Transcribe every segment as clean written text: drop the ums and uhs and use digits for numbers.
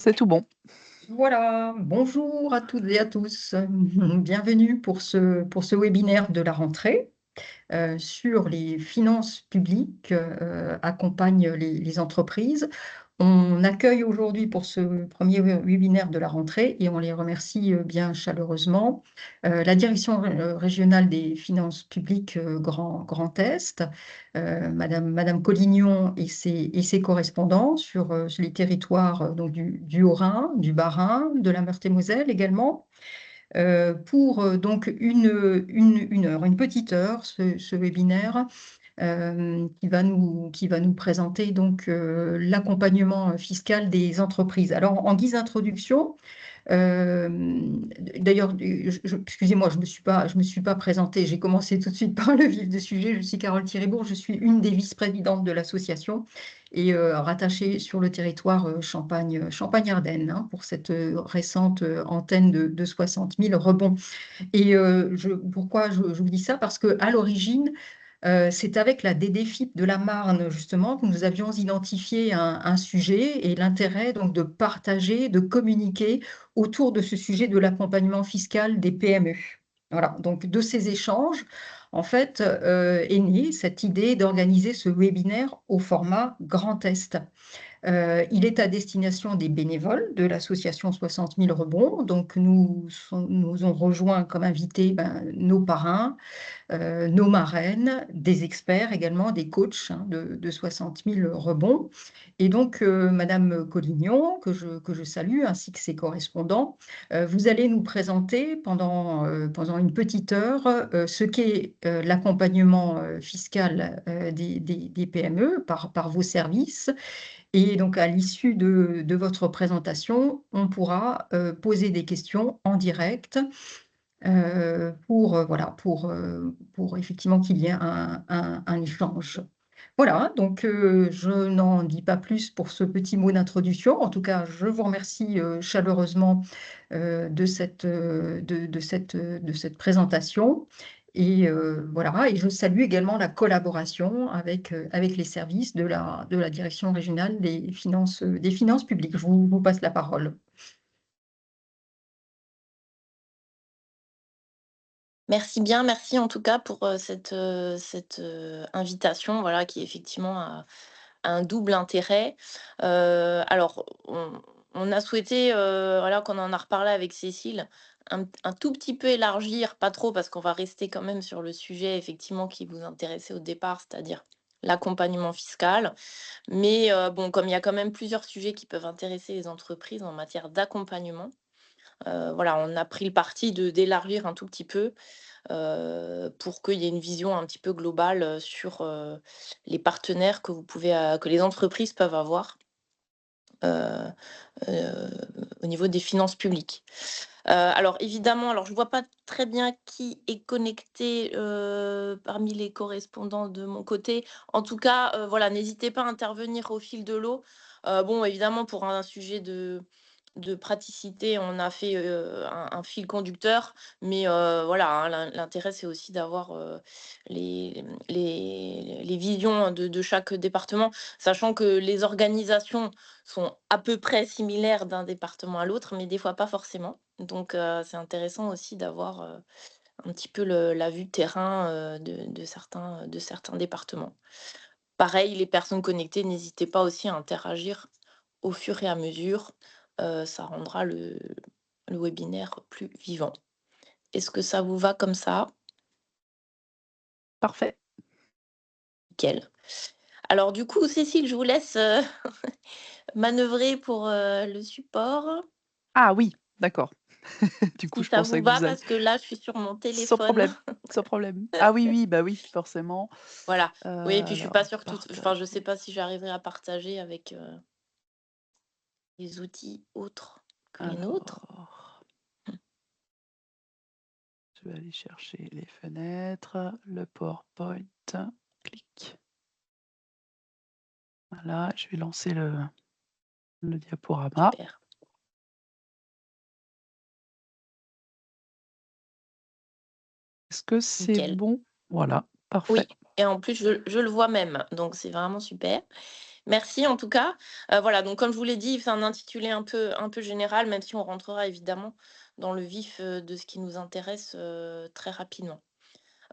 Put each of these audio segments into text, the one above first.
C'est tout bon. Voilà, bonjour à toutes et à tous. Bienvenue pour ce webinaire de la rentrée sur les finances publiques accompagnent les entreprises. On accueille aujourd'hui pour ce premier webinaire de la rentrée et on les remercie bien chaleureusement la direction régionale des finances publiques Grand Est, Madame Collignon et ses correspondants sur les territoires donc du Haut-Rhin, du Bas-Rhin, de la Meurthe-et-Moselle également pour donc une heure, une petite heure, ce webinaire qui va nous présenter donc l'accompagnement fiscal des entreprises. Alors, en guise d'introduction, d'ailleurs, excusez-moi, je me suis pas présentée. J'ai commencé tout de suite par le vif du sujet. Je suis Carole Thiribourg, je suis une des vice-présidentes de l'association et rattachée sur le territoire Champagne-Ardenne pour cette récente antenne de 60 000 rebonds. Et pourquoi je vous dis ça? Parce qu'à l'origine, c'est avec la DDFiP de la Marne, justement, que nous avions identifié un sujet et l'intérêt donc de partager, de communiquer autour de ce sujet de l'accompagnement fiscal des PME. Voilà, donc de ces échanges, en fait, est née cette idée d'organiser ce webinaire au format Grand Est. Il est à destination des bénévoles de l'association 60 000 rebonds. Donc, nous ont rejoint comme invités nos parrains, nos marraines, des experts également, des coachs de 60 000 rebonds. Et donc, Madame Collignon, que je salue, ainsi que ses correspondants, vous allez nous présenter pendant une petite heure ce qu'est l'accompagnement fiscal des PME par vos services. Et donc, à l'issue de votre présentation, on pourra poser des questions en direct voilà, pour effectivement qu'il y ait un échange. Voilà, donc je n'en dis pas plus pour ce petit mot d'introduction. En tout cas, je vous remercie chaleureusement de cette présentation. Et voilà, et je salue également la collaboration avec les services de la Direction régionale des finances publiques. Je vous passe la parole. Merci bien, merci en tout cas pour cette invitation, voilà, qui effectivement a un double intérêt. Alors, on a souhaité, voilà, qu'on en a reparlé avec Cécile, un tout petit peu élargir, pas trop, parce qu'on va rester quand même sur le sujet effectivement qui vous intéressait au départ, c'est-à-dire l'accompagnement fiscal. Mais bon, comme il y a quand même plusieurs sujets qui peuvent intéresser les entreprises en matière d'accompagnement, voilà, on a pris le parti d'élargir un tout petit peu pour qu'il y ait une vision un petit peu globale sur les partenaires que les entreprises peuvent avoir euh, euh, au niveau des finances publiques. Alors évidemment, alors je vois pas très bien qui est connecté parmi les correspondants de mon côté. En tout cas, voilà, n'hésitez pas à intervenir au fil de l'eau. Bon, évidemment, pour un sujet de praticité, on a fait un fil conducteur, mais voilà, hein, l'intérêt, c'est aussi d'avoir les visions de chaque département, sachant que les organisations sont à peu près similaires d'un département à l'autre, mais des fois pas forcément. Donc, c'est intéressant aussi d'avoir un petit peu la vue terrain de certains départements. Pareil, les personnes connectées, n'hésitez pas aussi à interagir au fur et à mesure. Ça rendra le webinaire plus vivant. Est-ce que ça vous va comme ça? Parfait. Nickel. Alors du coup, Cécile, je vous laisse manœuvrer pour le support. Ah oui, d'accord. Du coup, Si je ça pensais vous que va, vous alliez parce que là, je suis sur mon sans téléphone. problème, sans problème. Ah oui, oui, bah oui, forcément. Voilà. Oui, et puis je suis pas Alors, sûre enfin, je sais partager. pas si j'arriverai à partager avec des outils autres que les nôtres. Alors, je vais aller chercher les fenêtres, le PowerPoint. Clic. Voilà, je vais lancer le diaporama. Super. Est-ce que c'est Nickel. bon? Voilà, parfait. Oui, et en plus, je le vois même, donc c'est vraiment super. Merci en tout cas. Voilà, donc comme je vous l'ai dit, c'est un intitulé un peu général, même si on rentrera évidemment dans le vif, de ce qui nous intéresse, très rapidement.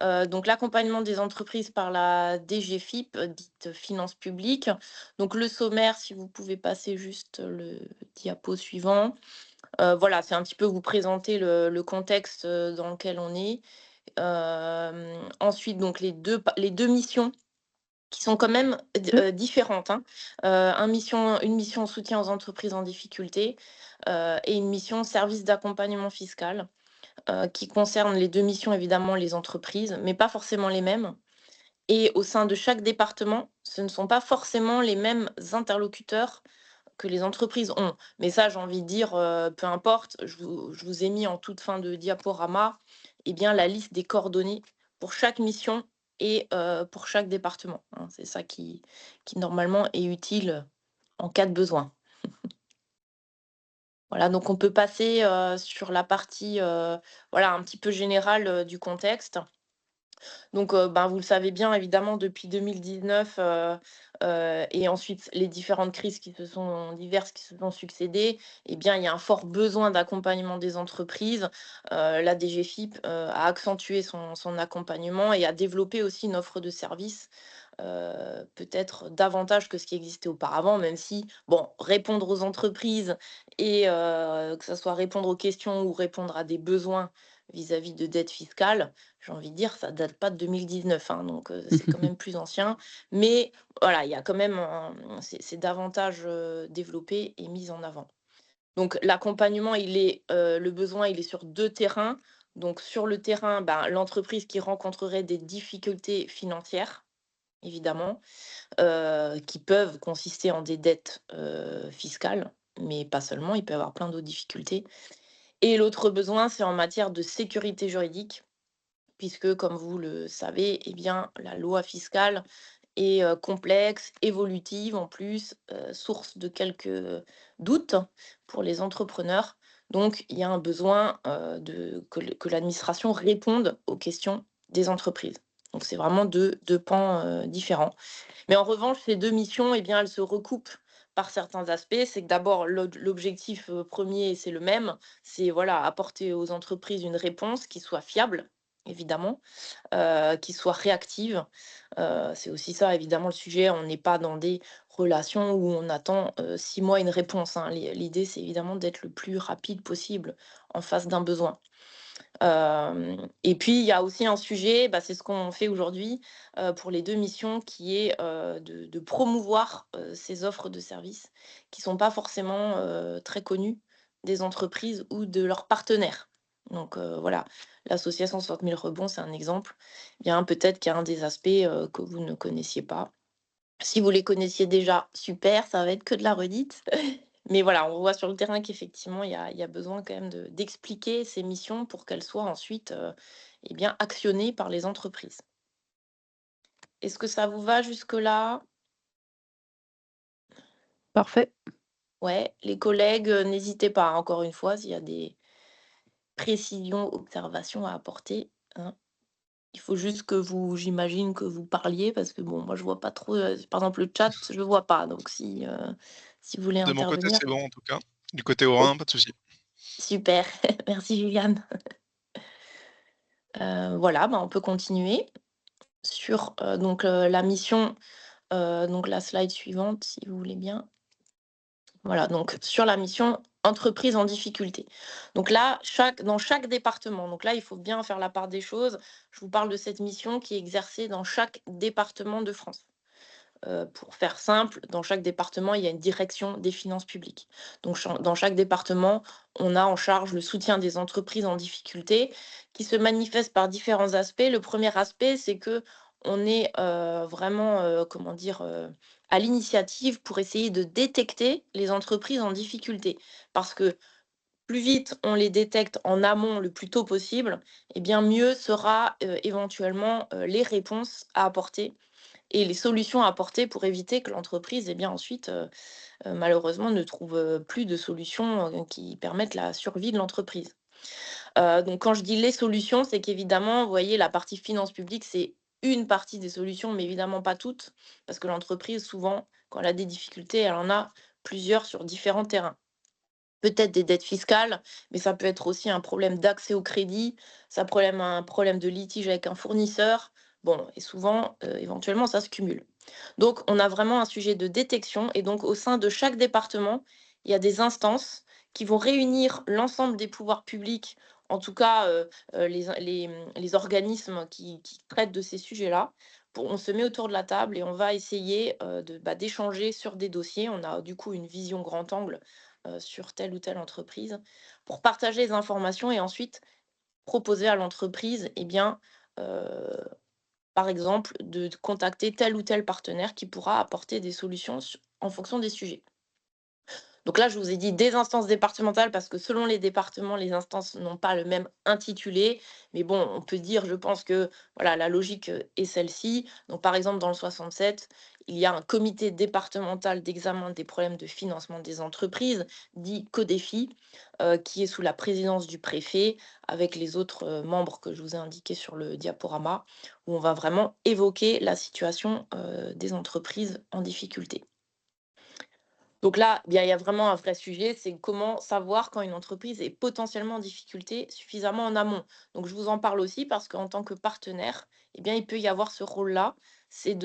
Donc l'accompagnement des entreprises par la DGFiP, dite finances publiques. Donc le sommaire, si vous pouvez passer juste le diapo suivant. Voilà, c'est un petit peu vous présenter le contexte, dans lequel on est. Ensuite, donc les deux missions qui sont quand même OK. différentes, hein. Une mission soutien aux entreprises en difficulté, et une mission service d'accompagnement fiscal, qui concerne les 2 missions évidemment les entreprises, mais pas forcément les mêmes. Et au sein de chaque département, ce ne sont pas forcément les mêmes interlocuteurs que les entreprises ont. Mais ça, j'ai envie de dire, peu importe, je vous ai mis en toute fin de diaporama, eh bien, la liste des coordonnées pour chaque mission et pour chaque département, hein. C'est ça qui normalement est utile en cas de besoin. Voilà, donc on peut passer, sur la partie, voilà, un petit peu générale, du contexte. Donc, ben, vous le savez bien évidemment depuis 2019, et ensuite les différentes crises diverses qui se sont succédées, eh bien, il y a un fort besoin d'accompagnement des entreprises. La DGFiP, a accentué son accompagnement et a développé aussi une offre de services, peut-être davantage que ce qui existait auparavant, même si, bon, répondre aux entreprises et que ça soit répondre aux questions ou répondre à des besoins vis-à-vis de dettes fiscales, j'ai envie de dire, ça date pas de 2019, hein, donc c'est quand même plus ancien. Mais voilà, il y a quand même c'est davantage, développé et mis en avant. Donc l'accompagnement, le besoin, il est sur 2 terrains. Donc sur le terrain, ben, l'entreprise qui rencontrerait des difficultés financières, évidemment, qui peuvent consister en des dettes, fiscales, mais pas seulement, il peut y avoir plein d'autres difficultés. Et l'autre besoin, c'est en matière de sécurité juridique puisque comme vous le savez, eh bien, la loi fiscale est, complexe, évolutive en plus, source de quelques doutes pour les entrepreneurs. Donc il y a un besoin, que l'administration réponde aux questions des entreprises. Donc c'est vraiment deux pans, différents. Mais en revanche, ces 2 missions, eh bien, elles se recoupent par certains aspects. C'est que d'abord l'objectif, 1 c'est le même, c'est voilà, apporter aux entreprises une réponse qui soit fiable, évidemment, qui soit réactive. C'est aussi ça évidemment le sujet, on n'est pas dans des relations où on attend, 6 mois une réponse, hein. L'idée, c'est évidemment d'être le plus rapide possible en face d'un besoin. Et puis il y a aussi un sujet, bah, c'est ce qu'on fait aujourd'hui, pour les 2 missions qui est, de promouvoir, ces offres de services qui sont pas forcément, très connues des entreprises ou de leurs partenaires. Donc, voilà, l'association 60 000 rebonds, c'est un exemple. Bien, peut-être qu'il y a un des aspects, que vous ne connaissiez pas. Si vous les connaissiez déjà, super, ça va être que de la redite. Mais voilà, on voit sur le terrain qu'effectivement, il y a besoin quand même d'expliquer ces missions pour qu'elles soient ensuite, eh bien, actionnées par les entreprises. Est-ce que ça vous va jusque-là? Parfait. Ouais, les collègues, n'hésitez pas, hein, encore une fois, s'il y a des précisions, observations à apporter, hein. Il faut juste que j'imagine que vous parliez parce que bon, moi je vois pas trop, par exemple le chat, je le vois pas, donc si vous voulez De mon côté, intervenir. c'est bon en tout cas. Du côté Oh, orin, pas de souci. super, merci Juliane. Voilà, bah, on peut continuer sur, donc, la mission, donc la slide suivante si vous voulez bien. Voilà, donc sur la mission entreprise en difficulté. Donc là, dans chaque département, donc là, il faut bien faire la part des choses. Je vous parle de cette mission qui est exercée dans chaque département de France. Pour faire simple, dans chaque département, il y a une direction des finances publiques. Donc dans chaque département, on a en charge le soutien des entreprises en difficulté qui se manifeste par différents aspects. Le premier aspect, c'est que on est, vraiment, comment dire? À l'initiative pour essayer de détecter les entreprises en difficulté. Parce que plus vite on les détecte en amont, le plus tôt possible, et bien mieux sera, éventuellement, les réponses à apporter et les solutions à apporter pour éviter que l'entreprise, eh bien, ensuite, malheureusement, ne trouve, plus de solutions, qui permettent la survie de l'entreprise. Donc quand je dis les solutions, c'est qu'évidemment, vous voyez, la partie finances publiques, c'est une partie des solutions, mais évidemment pas toutes, parce que l'entreprise, souvent, quand elle a des difficultés, elle en a plusieurs sur différents terrains. Peut-être des dettes fiscales, mais ça peut être aussi un problème d'accès au crédit, un problème de litige avec un fournisseur. Bon, et souvent, éventuellement, ça se cumule. Donc, on a vraiment un sujet de détection, et donc au sein de chaque département, il y a des instances qui vont réunir l'ensemble des pouvoirs publics, en tout cas les organismes qui traitent de ces sujets-là. On se met autour de la table et on va essayer d'échanger sur des dossiers. On a du coup une vision grand angle sur telle ou telle entreprise, pour partager les informations et ensuite proposer à l'entreprise, heu, par exemple, de contacter tel ou tel partenaire qui pourra apporter des solutions en fonction des sujets. Donc là, je vous ai dit des instances départementales parce que selon les départements, les instances n'ont pas le même intitulé. Mais bon, on peut dire, je pense que voilà, la logique est celle-ci. Donc par exemple, dans le 67, il y a un comité départemental d'examen des problèmes de financement des entreprises, dit CODEFI, qui est sous la présidence du préfet, avec les autres membres que je vous ai indiqués sur le diaporama, où on va vraiment évoquer la situation des entreprises en difficulté. Donc là, bien, il y a vraiment un vrai sujet, c'est comment savoir quand une entreprise est potentiellement en difficulté suffisamment en amont. Donc je vous en parle aussi parce qu'en tant que partenaire, eh bien, il peut y avoir ce rôle-là, c'est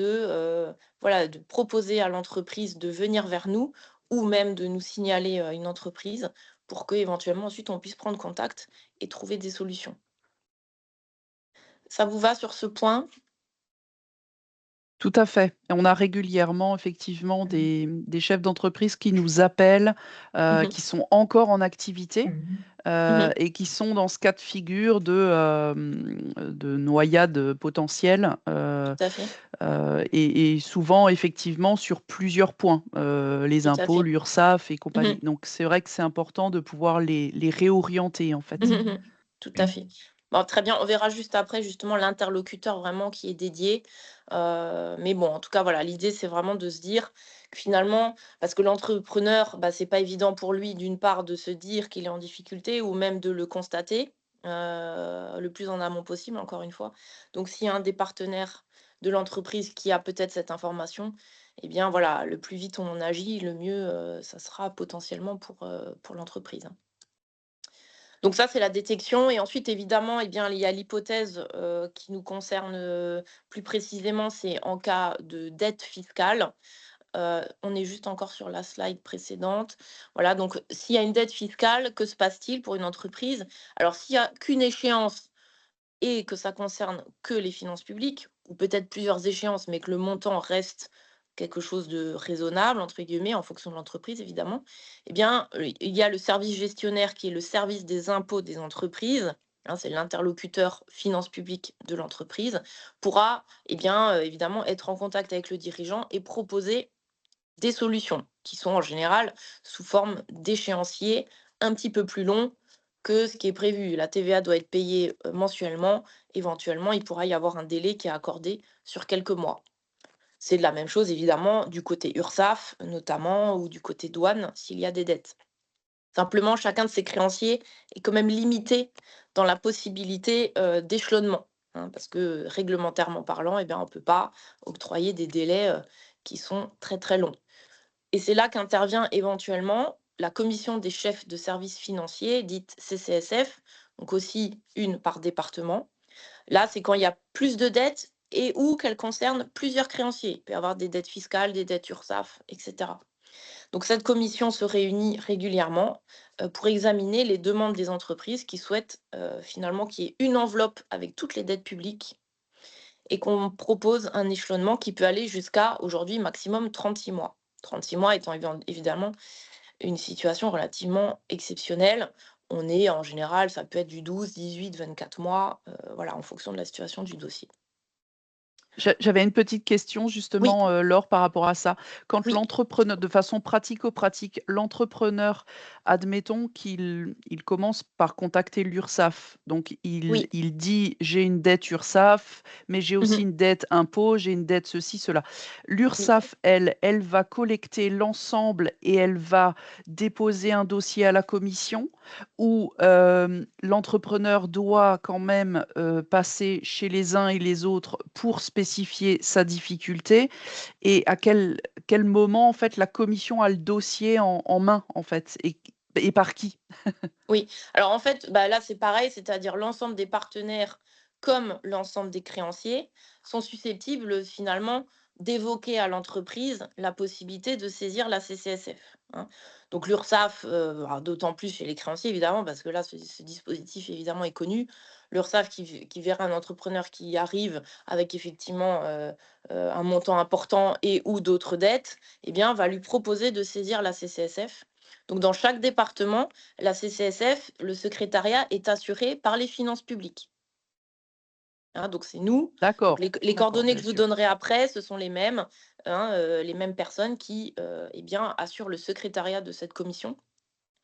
voilà, de proposer à l'entreprise de venir vers nous ou même de nous signaler une entreprise pour que éventuellement ensuite on puisse prendre contact et trouver des solutions. Ça vous va sur ce point? Tout à fait. Et on a régulièrement effectivement Mmh. des chefs d'entreprise qui nous appellent, Mhm, qui sont encore en activité, Mmh. mhm, et qui sont dans ce cas de figure de noyade potentielle, tout à fait, et souvent effectivement sur plusieurs points, les tout à impôts, fait. l'URSSAF et compagnie. Mhm, Donc c'est vrai que c'est important de pouvoir les réorienter en mhm, fait. mhm, tout à fait. Bon, très bien, on verra juste après justement l'interlocuteur vraiment qui est dédié. Mais bon, en tout cas, voilà, l'idée, c'est vraiment de se dire que finalement, parce que l'entrepreneur, bah, c'est pas évident pour lui, d'une part, de se dire qu'il est en difficulté ou même de le constater le plus en amont possible, encore une fois. Donc, s'il y a un des partenaires de l'entreprise qui a peut-être cette information, eh bien voilà, le plus vite on agit, le mieux ça sera potentiellement pour l'entreprise, hein. Donc ça, c'est la détection et ensuite évidemment, eh bien, il y a l'hypothèse, qui nous concerne, plus précisément, c'est en cas de dette fiscale. On est juste encore sur la slide précédente. Voilà, donc s'il y a une dette fiscale, que se passe-t-il pour une entreprise? Alors s'il y a qu'une échéance et que ça concerne que les finances publiques, ou peut-être plusieurs échéances, mais que le montant reste quelque chose de «raisonnable» entre guillemets, en fonction de l'entreprise évidemment, eh bien, il y a le service gestionnaire qui est le service des impôts des entreprises, hein, c'est l'interlocuteur finances publiques de l'entreprise, pourra, eh bien, évidemment être en contact avec le dirigeant et proposer des solutions qui sont en général sous forme d'échéanciers un petit peu plus longs que ce qui est prévu. La TVA doit être payée mensuellement. Éventuellement, il pourra y avoir un délai qui est accordé sur quelques mois. C'est de la même chose évidemment du côté URSSAF notamment ou du côté douane s'il y a des dettes. Simplement, chacun de ces créanciers est quand même limité dans la possibilité d'échelonnement, hein, parce que réglementairement parlant, eh bien, on ne peut pas octroyer des délais qui sont très très longs. Et c'est là qu'intervient éventuellement la commission des chefs de services financiers, dite CCSF, donc aussi une par département. Là, c'est quand il y a plus de dettes et ou qu'elles concernent plusieurs créanciers. Il peut y avoir des dettes fiscales, des dettes URSSAF, etc. Donc cette commission se réunit régulièrement pour examiner les demandes des entreprises qui souhaitent finalement qu'il y ait une enveloppe avec toutes les dettes publiques et qu'on propose un échelonnement qui peut aller jusqu'à aujourd'hui maximum 36 mois. 36 mois étant évidemment une situation relativement exceptionnelle. On est en général, ça peut être du 12, 18, 24 mois, voilà, en fonction de la situation du dossier. J'avais une petite question Oui, justement, Laure, par rapport à ça. Quand oui. l'entrepreneur de façon pratico-pratique, l'entrepreneur, admettons qu'il commence par contacter l'URSSAF. Donc il Oui. il dit: «J'ai une dette URSSAF, mais j'ai aussi Mmh. une dette impôt, j'ai une dette ceci, cela». Oui. L'URSSAF, elle va collecter l'ensemble et elle va déposer un dossier à la commission? Ou l'entrepreneur doit quand même, passer chez les uns et les autres pour spécifier spécifier sa difficulté et à quel moment, en fait, la commission a le dossier en main, en fait et par qui? Oui, alors en fait, bah, là, c'est pareil, c'est-à-dire l'ensemble des partenaires comme l'ensemble des créanciers sont susceptibles finalement d'évoquer à l'entreprise la possibilité de saisir la CCSF, hein. Donc l'URSSAF, alors d'autant plus chez les créanciers évidemment, parce que là, ce dispositif évidemment est connu. L'URSSAF qui verra un entrepreneur qui arrive avec effectivement un montant important et ou d'autres dettes, eh bien, va lui proposer de saisir la CCSF. Donc dans chaque département, la CCSF, le secrétariat est assuré par les finances publiques, hein, donc c'est nous. Donc D'accord, les d'accord, coordonnées que bien je vous sûr. donnerai après, ce sont les mêmes, hein, les mêmes personnes qui, eh bien, assurent le secrétariat de cette commission.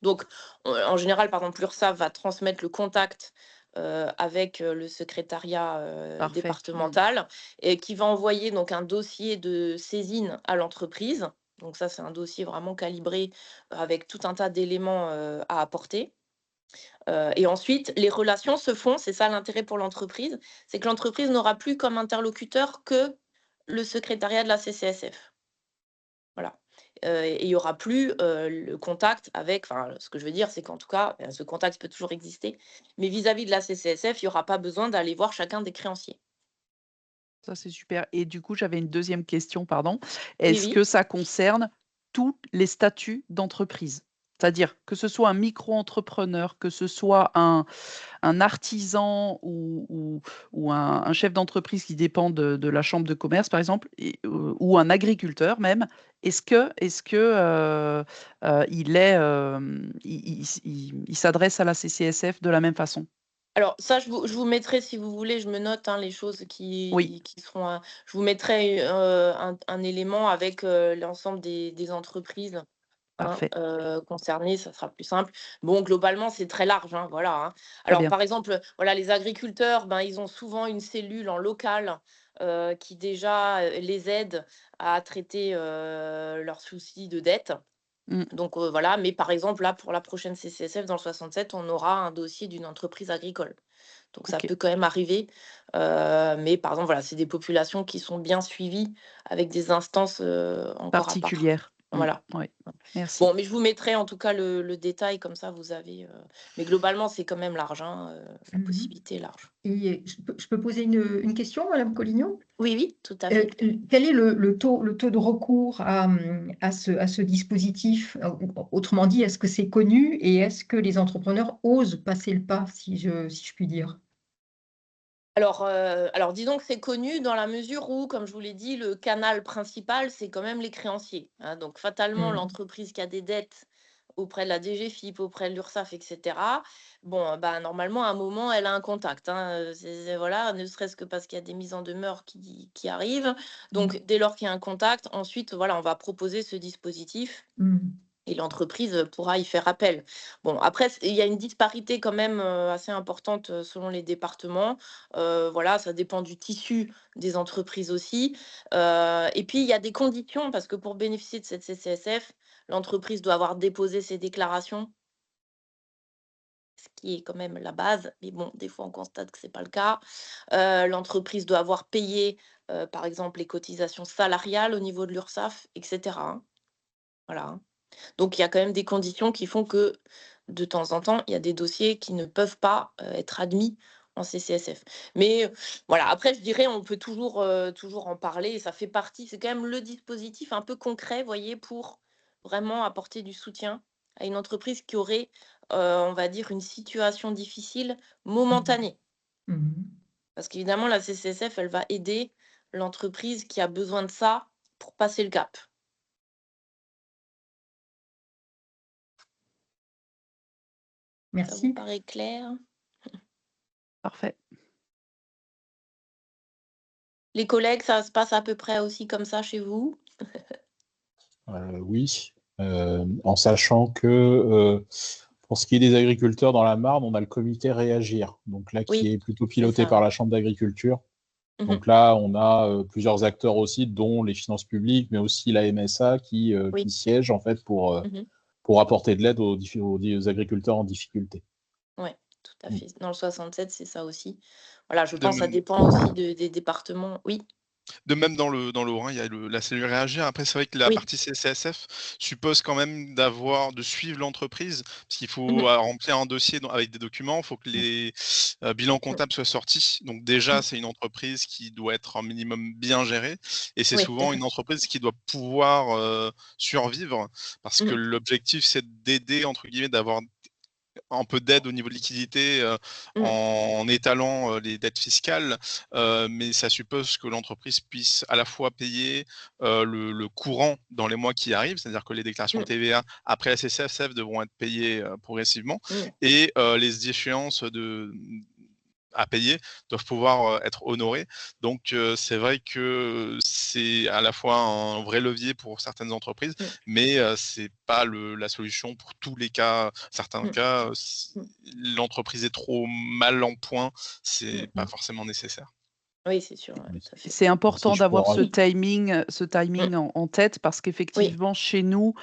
Donc en général, par exemple, l'URSSAF va transmettre le contact, avec, le secrétariat, Parfait. Mmh. départemental et qui va envoyer donc un dossier de saisine à l'entreprise. Donc ça, c'est un dossier vraiment calibré, avec tout un tas d'éléments, à apporter. Et ensuite, les relations se font, c'est ça l'intérêt pour l'entreprise, c'est que l'entreprise n'aura plus comme interlocuteur que le secrétariat de la CCSF. Voilà. Et il y aura plus, le contact avec enfin, ce que je veux dire, c'est qu'en tout cas, ce contact peut toujours exister, mais vis-à-vis de la CCSF, il y aura pas besoin d'aller voir chacun des créanciers. Ça, c'est super et du coup, j'avais une deuxième question, pardon. Oui, Est-ce oui. que ça concerne tous les statuts d'entreprise? C'est-à-dire que ce soit un micro-entrepreneur, que ce soit un artisan ou un chef d'entreprise qui dépend de la chambre de commerce, par exemple, ou un agriculteur même. Il est, il s'adresse à la CCSF de la même façon? Alors ça, je vous mettrai si vous voulez, je me note, hein, les choses Oui, qui seront, je vous mettrai, un élément avec, l'ensemble des entreprises, hein, parfait, concernées, ça sera plus simple. Bon, globalement, c'est très large, hein, voilà, hein. très Alors, bien. par exemple, voilà, les agriculteurs, ben, ils ont souvent une cellule en local, qui déjà, les aide à traiter, leurs soucis de dette. Mmh, Donc, voilà, mais par exemple, là, pour la prochaine CCSF, dans le 67, on aura un dossier d'une entreprise agricole. Donc ça OK. peut quand même arriver, mais par exemple, voilà, c'est des populations qui sont bien suivies avec des instances, encore à part. Particulière. Mmh, Voilà. ouais. Merci. Bon, mais je vous mettrai en tout cas le détail comme ça vous avez, mais globalement, c'est quand même large, hein, la Mmh. possibilité est large. Et je peux poser une question, madame Collignon? Oui, oui, tout à fait. Quel est le taux de recours à ce dispositif? Autrement dit, est-ce que c'est connu et est-ce que les entrepreneurs osent passer le pas, si je puis dire? Alors disons que c'est connu dans la mesure où, comme je vous l'ai dit, le canal principal, c'est quand même les créanciers, hein. Donc fatalement, Mmh. l'entreprise qui a des dettes auprès de la DGFiP, auprès de l'URSSAF et cetera, bon, bah, normalement, à un moment, elle a un contact, hein, voilà, ne serait-ce que parce qu'il y a des mises en demeure qui arrivent. Mmh. Donc dès lors qu'il y a un contact, ensuite, voilà, on va proposer ce dispositif Mmh. et l'entreprise, pourra y faire appel. Bon, après, il y a une disparité quand même, assez importante, selon les départements. Voilà, ça dépend du tissu des entreprises aussi. Et puis il y a des conditions parce que pour bénéficier de cette CCSF, l'entreprise doit avoir déposé ses déclarations, ce qui est quand même la base. Mais bon, des fois, on constate que c'est pas le cas. L'entreprise doit avoir payé, par exemple, les cotisations salariales au niveau de l'URSSAF et cetera, hein. Voilà, hein. Donc il y a quand même des conditions qui font que, de temps en temps, il y a des dossiers qui ne peuvent pas, être admis en CCSF. Mais, voilà, après je dirais on peut toujours en parler et ça fait partie c'est quand même le dispositif un peu concret, vous voyez, pour vraiment apporter du soutien à une entreprise qui aurait, on va dire une situation difficile Mmh. momentanée. Mmh. Parce qu'évidemment la CCSF, elle va aider l'entreprise qui a besoin de ça pour passer le cap. Ça vous Merci. paraît clair? Parfait. Les collègues, ça se passe à peu près aussi comme ça chez vous? Oui, en sachant que, pour ce qui est des agriculteurs dans la Marne, on a le comité Réagir, donc là, qui Oui, est plutôt c'est piloté ça, par ouais. la chambre d'agriculture. Mmh. Donc là, on a, plusieurs acteurs aussi, dont les finances publiques, mais aussi la MSA qui Oui. siège en fait Mmh. pour apporter de l'aide aux agriculteurs en difficulté. Ouais, tout à Mmh. fait. Dans le 67, c'est ça aussi. Voilà, je De pense que ça même dépend aussi de des départements. Oui? De même dans le Haut-Rhin, il y a la cellule Réagir. Après, c'est vrai que la Oui. partie CCSF suppose quand même de suivre l'entreprise, parce qu'il faut, Mmh. remplir un dossier avec des documents. Il faut que Mmh. les, bilans Mmh. comptables soient sortis. Donc déjà, Mmh. c'est une entreprise qui doit être un minimum bien gérée et c'est Oui, tout à souvent fait. une entreprise qui doit pouvoir, survivre parce que Mmh. l'objectif, c'est d'aider, entre guillemets, d'avoir un peu d'aide au niveau de liquidité, Mmh. en étalant, les dettes fiscales, mais ça suppose que l'entreprise puisse à la fois payer, le courant dans les mois qui arrivent, c'est-à-dire que les déclarations de Mmh. TVA après la CCSF devront être payées, progressivement Mmh. et les échéances à payer doivent pouvoir, être honorées. Donc c'est vrai que c'est à la fois un vrai levier pour certaines entreprises, Mmh. mais c'est pas la solution pour tous les cas. Certains Mmh. cas, si Mmh. l'entreprise est trop mal en point, c'est Mmh. pas forcément nécessaire. Oui, c'est sûr, ouais, Oui. tout à fait. C'est Et si important je peux d'avoir ce raj timing ce Mmh. timing en tête parce Oui. qu'effectivement chez nous,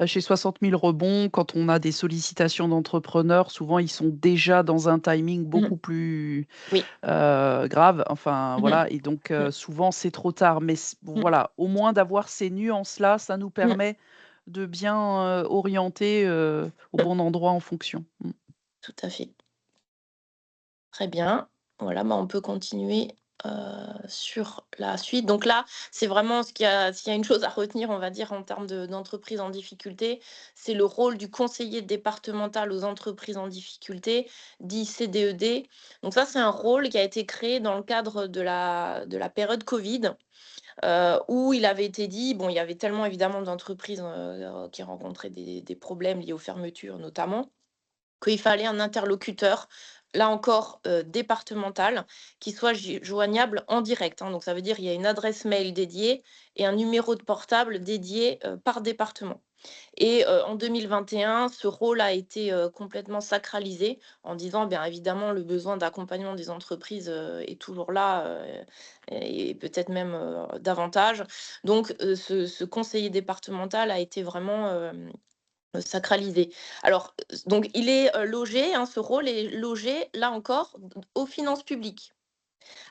chez 60 000 rebonds, quand on a des sollicitations d'entrepreneurs, souvent ils sont déjà dans un timing Mmh. beaucoup plus, Oui. grave, enfin Mmh mh. voilà et donc Mmh. souvent c'est trop tard. Mais bon Mmh. voilà, au moins d'avoir ces nuances-là, ça nous Mmh. permet de bien, orienter, au bon endroit en fonction. Mmh. Tout à fait. Très bien. Voilà, bah, on peut continuer, sur la suite. Donc là, c'est vraiment s'il y a une chose à retenir, on va dire, en termes d'entreprise en difficulté, c'est le rôle du conseiller départemental aux entreprises en difficulté, dit CDED. Donc ça, c'est un rôle qui a été créé dans le cadre de la période covid, où il avait été dit bon, il y avait tellement évidemment d'entreprises, qui rencontraient des problèmes liés aux fermetures notamment, qu'il fallait un interlocuteur, là encore, départemental, qui soit joignable en direct, hein. Donc ça veut dire il y a une adresse mail dédiée et un numéro de portable dédié, par département. Et en 2021, ce rôle a été, complètement sacralisé en disant, bien évidemment, le besoin d'accompagnement des entreprises, est toujours là, et peut-être même, davantage. Donc ce conseiller départemental a été vraiment, sacralisé. Alors, donc il est, logé, hein, ce rôle est logé, là encore, aux finances publiques.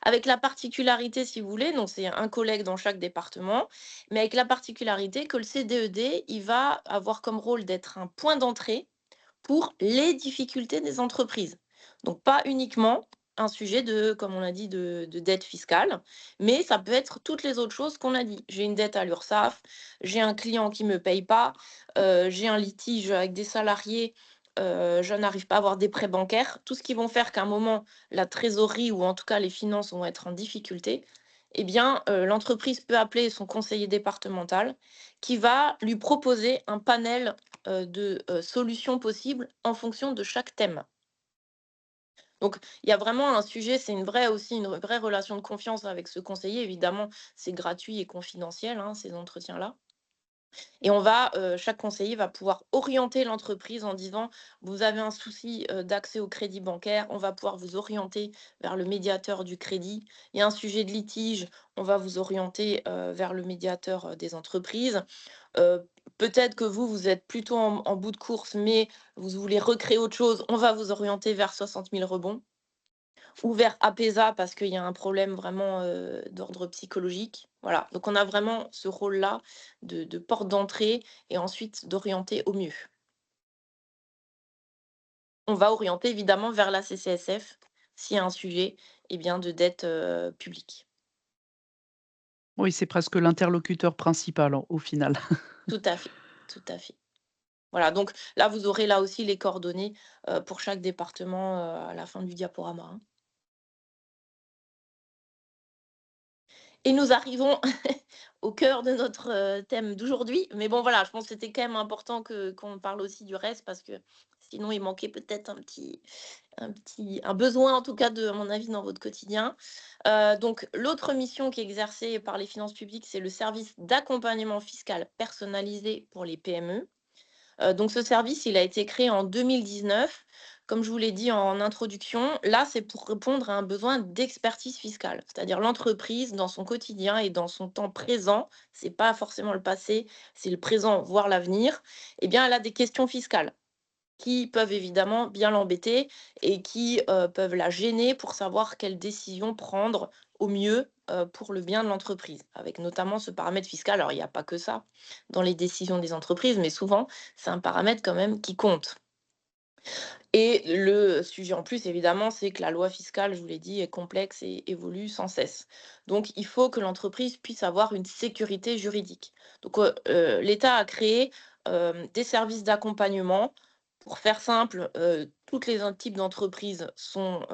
Avec la particularité, si vous voulez, donc c'est un collègue dans chaque département, mais avec la particularité que le CDED, il va avoir comme rôle d'être un point d'entrée pour les difficultés des entreprises. Donc pas uniquement un sujet de, comme on a dit, de dette fiscale, mais ça peut être toutes les autres choses qu'on a dit. J'ai une dette à l'URSSAF, j'ai un client qui me paye pas, j'ai un litige avec des salariés, je n'arrive pas à avoir des prêts bancaires, tout ce qui vont faire qu'à un moment, la trésorerie ou en tout cas les finances vont être en difficulté. Eh bien, l'entreprise peut appeler son conseiller départemental qui va lui proposer un panel de solutions possibles en fonction de chaque thème. Donc, il y a vraiment un sujet, c'est une vraie relation de confiance avec ce conseiller. Évidemment, c'est gratuit et confidentiel, hein, ces entretiens-là. Et chaque conseiller va pouvoir orienter l'entreprise en disant, vous avez un souci d'accès au crédit bancaire, on va pouvoir vous orienter vers le médiateur du crédit. Il y a un sujet de litige, on va vous orienter vers le médiateur des entreprises. Heu, Peut-être que vous êtes plutôt en bout de course, mais vous voulez recréer autre chose, on va vous orienter vers 60 000 rebonds ou vers Apesa parce qu'il y a un problème vraiment, d'ordre psychologique. Voilà, donc on a vraiment ce rôle-là de porte d'entrée et ensuite d'orienter au mieux. On va orienter évidemment vers la CCSF s'il y a un sujet, eh bien, de dette, publique. Oui, c'est presque l'interlocuteur principal au final. Tout à fait, tout à fait. Voilà, donc là, vous aurez là aussi les coordonnées, pour chaque département, à la fin du diaporama, hein. Et nous arrivons au cœur de notre, thème d'aujourd'hui. Mais bon, voilà, je pense que c'était quand même important qu'on parle aussi du reste parce que sinon il manquait peut-être un besoin en tout cas à mon avis dans votre quotidien. Donc l'autre mission qui est exercée par les finances publiques, c'est le service d'accompagnement fiscal personnalisé pour les PME. Donc ce service, il a été créé en 2019. Comme je vous l'ai dit en introduction, là, c'est pour répondre à un besoin d'expertise fiscale. C'est-à-dire l'entreprise, dans son quotidien et dans son temps présent, c'est pas forcément le passé, c'est le présent, voire l'avenir, eh bien, elle a des questions fiscales qui peuvent évidemment bien l'embêter et qui peuvent la gêner pour savoir quelle décision prendre au mieux pour le bien de l'entreprise, avec notamment ce paramètre fiscal. Alors, il n'y a pas que ça dans les décisions des entreprises, mais souvent, c'est un paramètre quand même qui compte. Et le sujet en plus, évidemment, c'est que la loi fiscale, je vous l'ai dit, est complexe et évolue sans cesse. Donc, il faut que l'entreprise puisse avoir une sécurité juridique. Donc, l'État a créé des services d'accompagnement. Pour faire simple, toutes les types d'entreprises sont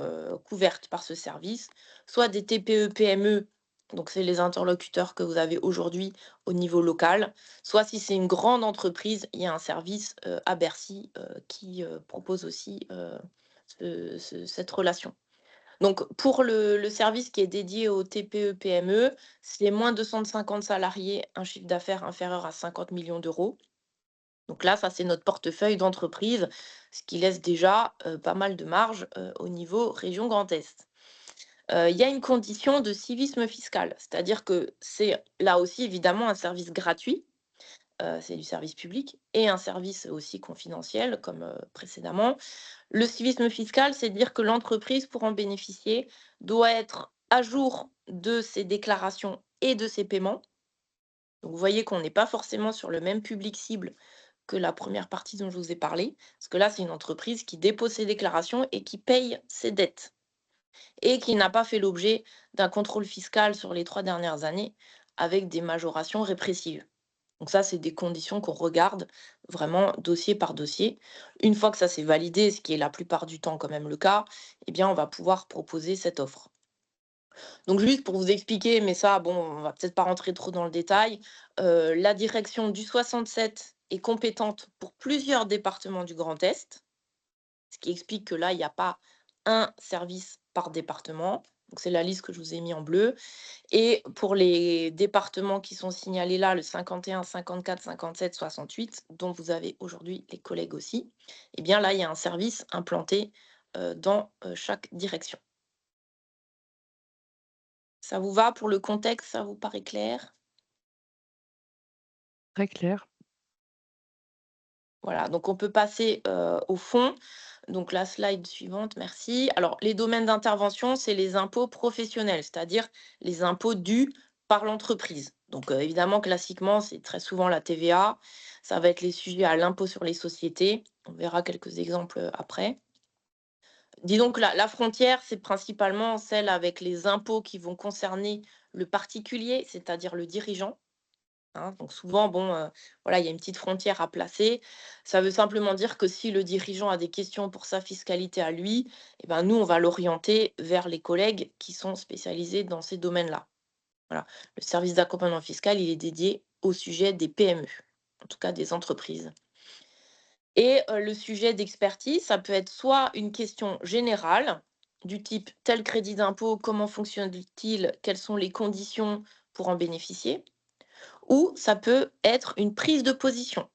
couvertes par ce service, soit des TPE-PME, donc c'est les interlocuteurs que vous avez aujourd'hui au niveau local, soit si c'est une grande entreprise, il y a un service à Bercy qui propose aussi cette relation. Donc pour le service qui est dédié aux TPE-PME, c'est moins de 150 salariés, un chiffre d'affaires inférieur à 50 millions d'euros. Donc là, ça c'est notre portefeuille d'entreprise, ce qui laisse déjà pas mal de marge au niveau région Grand Est. Il y a une condition de civisme fiscal, c'est-à-dire que c'est là aussi évidemment un service gratuit, c'est du service public et un service aussi confidentiel comme, précédemment. Le civisme fiscal, c'est dire que l'entreprise, pour en bénéficier, doit être à jour de ses déclarations et de ses paiements. Donc vous voyez qu'on n'est pas forcément sur le même public cible que la première partie dont je vous ai parlé, parce que là, c'est une entreprise qui dépose ses déclarations et qui paye ses dettes et qui n'a pas fait l'objet d'un contrôle fiscal sur les 3 dernières années avec des majorations répressives. Donc ça, c'est des conditions qu'on regarde vraiment dossier par dossier. Une fois que ça s'est validé, ce qui est la plupart du temps quand même le cas, eh bien, on va pouvoir proposer cette offre. Donc juste pour vous expliquer, mais ça, bon, on va peut-être pas rentrer trop dans le détail, la direction du 67 est compétente pour plusieurs départements du Grand Est, ce qui explique que là, il n'y a pas un service par département. Donc c'est la liste que je vous ai mis en bleu. Et pour les départements qui sont signalés là, le 51, 54, 57, 68, dont vous avez aujourd'hui les collègues aussi, eh bien là, il y a un service implanté dans chaque direction. Ça vous va pour le contexte? Ça vous paraît clair? Très clair. Voilà, donc on peut passer au fond. Donc la slide suivante, merci. Alors, les domaines d'intervention, c'est les impôts professionnels, c'est-à-dire les impôts dus par l'entreprise. Donc évidemment, classiquement, c'est très souvent la TVA. Ça va être les sujets à l'impôt sur les sociétés. On verra quelques exemples après. Disons que la frontière, c'est principalement celle avec les impôts qui vont concerner le particulier, c'est-à-dire le dirigeant. Hein, donc souvent, bon, voilà, il y a une petite frontière à placer. Ça veut simplement dire que si le dirigeant a des questions pour sa fiscalité à lui, eh ben, nous, on va l'orienter vers les collègues qui sont spécialisés dans ces domaines-là. Voilà. Le service d'accompagnement fiscal, il est dédié au sujet des PME, en tout cas des entreprises. Et le sujet d'expertise, ça peut être soit une question générale, du type tel crédit d'impôt, comment fonctionne-t-il, quelles sont les conditions pour en bénéficier, ou ça peut être une prise de position.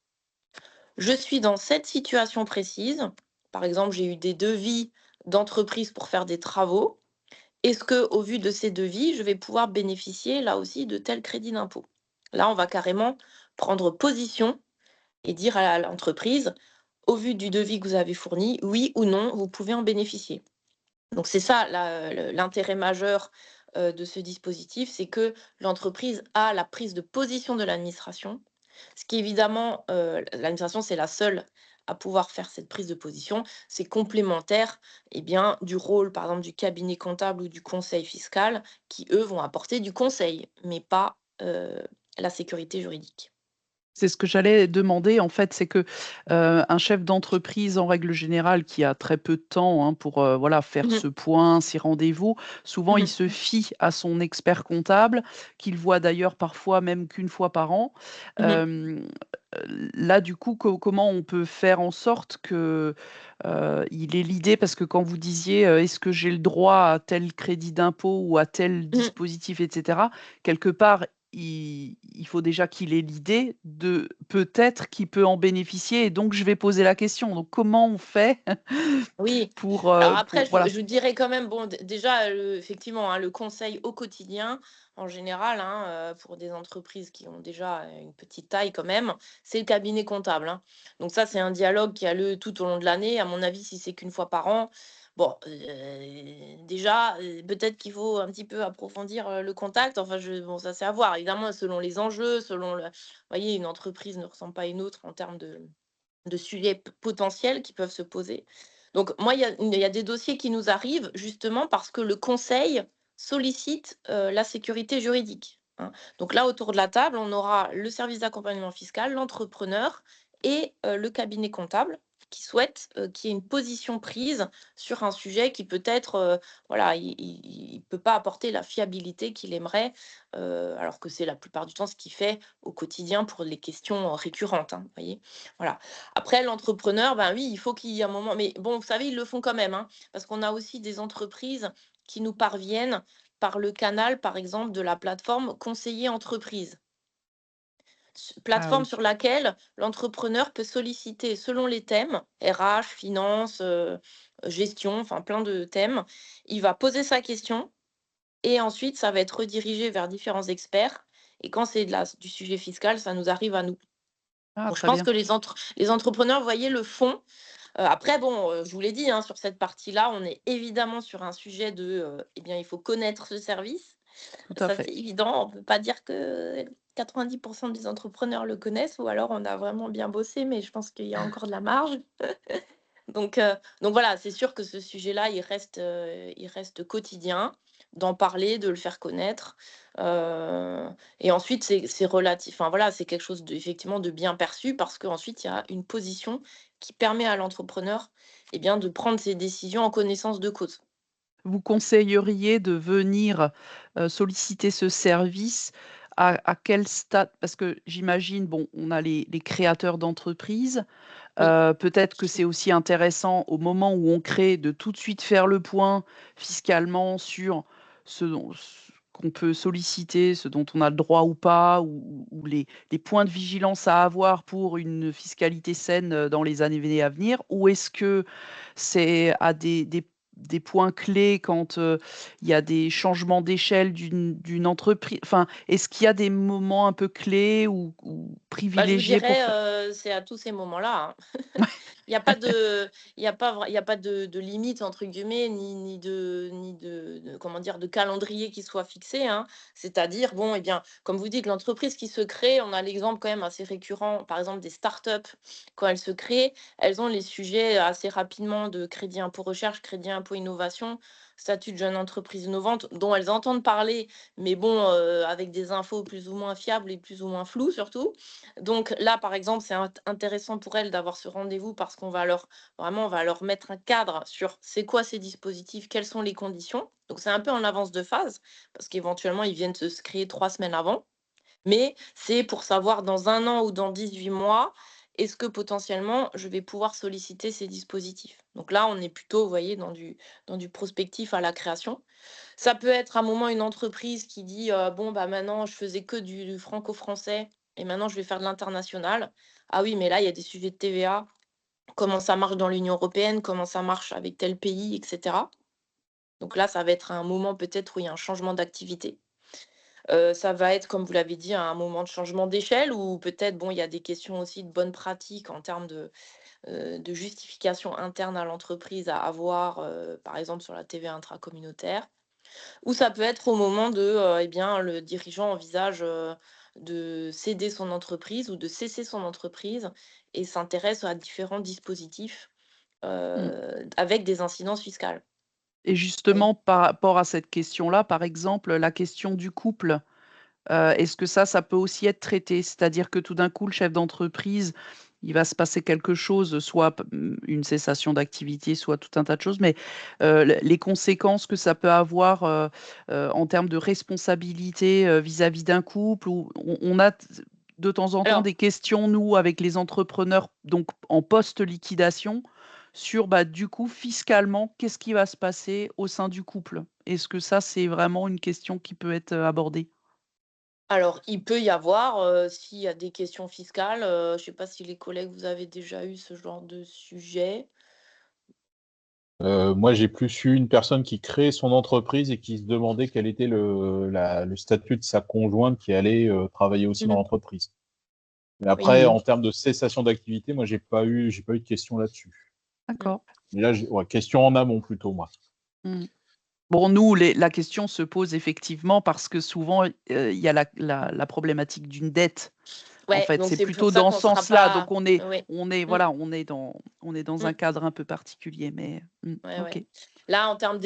Je suis dans cette situation précise. Par exemple, j'ai eu des devis d'entreprise pour faire des travaux. Est-ce que, au vu de ces devis, je vais pouvoir bénéficier là aussi de tel crédit d'impôt? Là, on va carrément prendre position et dire à l'entreprise, au vu du devis que vous avez fourni, oui ou non, vous pouvez en bénéficier. Donc c'est ça l'intérêt majeur de ce dispositif, c'est que l'entreprise a la prise de position de l'administration, ce qui évidemment, l'administration, c'est la seule à pouvoir faire cette prise de position. C'est complémentaire, eh bien, du rôle, par exemple, du cabinet comptable ou du conseil fiscal qui, eux, vont apporter du conseil, mais pas, la sécurité juridique. C'est ce que j'allais demander en fait, c'est que, un chef d'entreprise en règle générale qui a très peu de temps, hein, pour, voilà faire Mmh mh. ce point, ces rendez-vous, souvent il Mmh. se fie à son expert comptable, qu'il voit d'ailleurs parfois même qu'une fois par an. Mmh. Là du coup, comment on peut faire en sorte que, il ait l'idée parce que quand vous disiez, «Est-ce que j'ai le droit à tel crédit d'impôt ou à tel Mmh. dispositif?» et cetera, quelque part il faut déjà qu'il ait l'idée de peut-être qu'il peut en bénéficier et donc je vais poser la question. Donc comment on fait Oui, alors pour après je vous voilà. je vous dirais quand même, bon, déjà, effectivement, hein, le conseil au quotidien, en général, hein, pour des entreprises qui ont déjà, une petite taille quand même, c'est le cabinet comptable, hein. Donc ça, c'est un dialogue qui a lieu tout au long de l'année. À mon avis, si c'est qu'une fois par an, Bon, déjà, peut-être qu'il faut un petit peu approfondir, le contact. Enfin, bon, ça, c'est à voir. Évidemment, selon les enjeux, selon le vous voyez, une entreprise ne ressemble pas à une autre en termes de sujets potentiels qui peuvent se poser. Donc, moi, il y a des dossiers qui nous arrivent justement parce que le conseil sollicite la sécurité juridique, hein. Donc là, autour de la table, on aura le service d'accompagnement fiscal, l'entrepreneur et le cabinet comptable qui souhaitent qu'il y ait une position prise sur un sujet qui peut-être, voilà, il ne peut pas apporter la fiabilité qu'il aimerait, alors que c'est la plupart du temps ce qu'il fait au quotidien pour les questions récurrentes, hein, vous voyez. Voilà. Après, l'entrepreneur, ben oui, il faut qu'il y ait un moment. Mais bon, vous savez, ils le font quand même, hein, parce qu'on a aussi des entreprises qui nous parviennent par le canal, par exemple, de la plateforme Conseiller entreprise. Ah Plateforme oui. sur laquelle l'entrepreneur peut solliciter, selon les thèmes, RH, finance, gestion, enfin plein de thèmes. Il va poser sa question et ensuite, ça va être redirigé vers différents experts. Et quand c'est du sujet fiscal, ça nous arrive à nous. Ah, Donc, je très pense bien. que les entrepreneurs, vous voyez, le font. Après, bon, je vous l'ai dit, hein, sur cette partie-là, on est évidemment sur un sujet eh bien, il faut connaître ce service. Tout à Ça, fait. c'est évident. On ne peut pas dire que 90 des entrepreneurs le connaissent ou alors on a vraiment bien bossé, mais je pense qu'il y a encore de la marge. Donc voilà, c'est sûr que ce sujet-là, il reste quotidien, d'en parler, de le faire connaître. Et ensuite, c'est relatif. Enfin voilà, c'est quelque chose effectivement de bien perçu parce qu'ensuite, il y a une position qui permet à l'entrepreneur eh bien, de prendre ses décisions en connaissance de cause. Vous conseilleriez de venir, solliciter ce service à quel stade? Parce que j'imagine, bon, on a les créateurs d'entreprises, Oui. peut-être que c'est aussi intéressant au moment où on crée de tout de suite faire le point fiscalement sur ce qu'on peut solliciter, ce dont on a le droit ou pas, ou les points de vigilance à avoir pour une fiscalité saine, dans les années à venir? Ou est-ce que c'est à des points clés quand, il y a des changements d'échelle d'une entreprise? Enfin, est-ce qu'il y a des moments un peu clés ou Bah, je vous privilégiés pour dirais, faire c'est à tous ces moments-là, hein. Il y a pas de il y a pas de «limite» entre guillemets, ni de comment dire? De calendrier qui soit fixé, hein. C'est-à-dire, bon, eh bien, comme vous dites, l'entreprise qui se crée, on a l'exemple quand même assez récurrent, par exemple, des startups, quand elles se créent, elles ont les sujets assez rapidement de crédit impôt recherche, crédit impôt innovation, statut de jeune entreprise innovante, dont elles entendent parler, mais bon, avec des infos plus ou moins fiables et plus ou moins floues surtout. Donc là, par exemple, c'est intéressant pour elles d'avoir ce rendez-vous parce qu'on va on va leur mettre un cadre sur c'est quoi ces dispositifs, quelles sont les conditions. Donc c'est un peu en avance de phase parce qu'éventuellement, ils viennent se créer 3 semaines avant. Mais c'est pour savoir dans 1 an ou dans 18 mois, est-ce que potentiellement je vais pouvoir solliciter ces dispositifs. Donc là, on est plutôt, vous voyez, dans du prospectif à la création. Ça peut être à un moment une entreprise qui dit, «Bon, bah, maintenant je faisais que du franco-français et maintenant je vais faire de l'international». Ah oui, mais là, il y a des sujets de TVA, comment ça marche dans l'Union européenne, comment ça marche avec tel pays et cetera. Donc là, ça va être un moment peut-être où il y a un changement d'activité. Ça va être, comme vous l'avez dit, un moment de changement d'échelle ou peut-être, bon, il y a des questions aussi de bonnes pratiques en termes de justification interne à l'entreprise à avoir, par exemple sur la TVA intracommunautaire. Ou ça peut être au moment eh bien, le dirigeant envisage, de céder son entreprise ou de cesser son entreprise et s'intéresse à différents dispositifs, mmh. avec des incidences fiscales. Et Oui. justement, par rapport à cette question-là, par exemple, la question du couple, est-ce que ça peut aussi être traité? C'est-à-dire que tout d'un coup, le chef d'entreprise, il va se passer quelque chose, soit une cessation d'activité, soit tout un tas de choses, mais les conséquences que ça peut avoir, en termes de responsabilité, vis-à-vis d'un couple ou on a de temps en temps Alors des questions, nous, avec les entrepreneurs, donc en post-liquidation, sur, bah, du coup, fiscalement, qu'est-ce qui va se passer au sein du couple? Est-ce que ça, c'est vraiment une question qui peut être, abordée? alors, il peut y avoir, s'il y a des questions fiscales, je ne sais pas si les collègues, vous avez déjà eu ce genre de sujet? Moi, j'ai plus eu une personne qui créait son entreprise et qui se demandait quel était le statut de sa conjointe qui allait travailler aussi dans Mmh. l'entreprise. Mais Oui. après, en termes de cessation d'activité, moi, j'ai pas eu de question là-dessus. Mmh. D'accord. Mais là, question en amont plutôt, moi. Mmh. Bon, nous, la question se pose effectivement parce que souvent, il y a la problématique d'une dette. En Ouais, fait, donc c'est c'est pour plutôt ça dans qu'on ce sera sens-là. Donc pas. Ouais. Mm, voilà, on est dans un mm. cadre un peu particulier, mais Ouais, OK. ouais. Là, en termes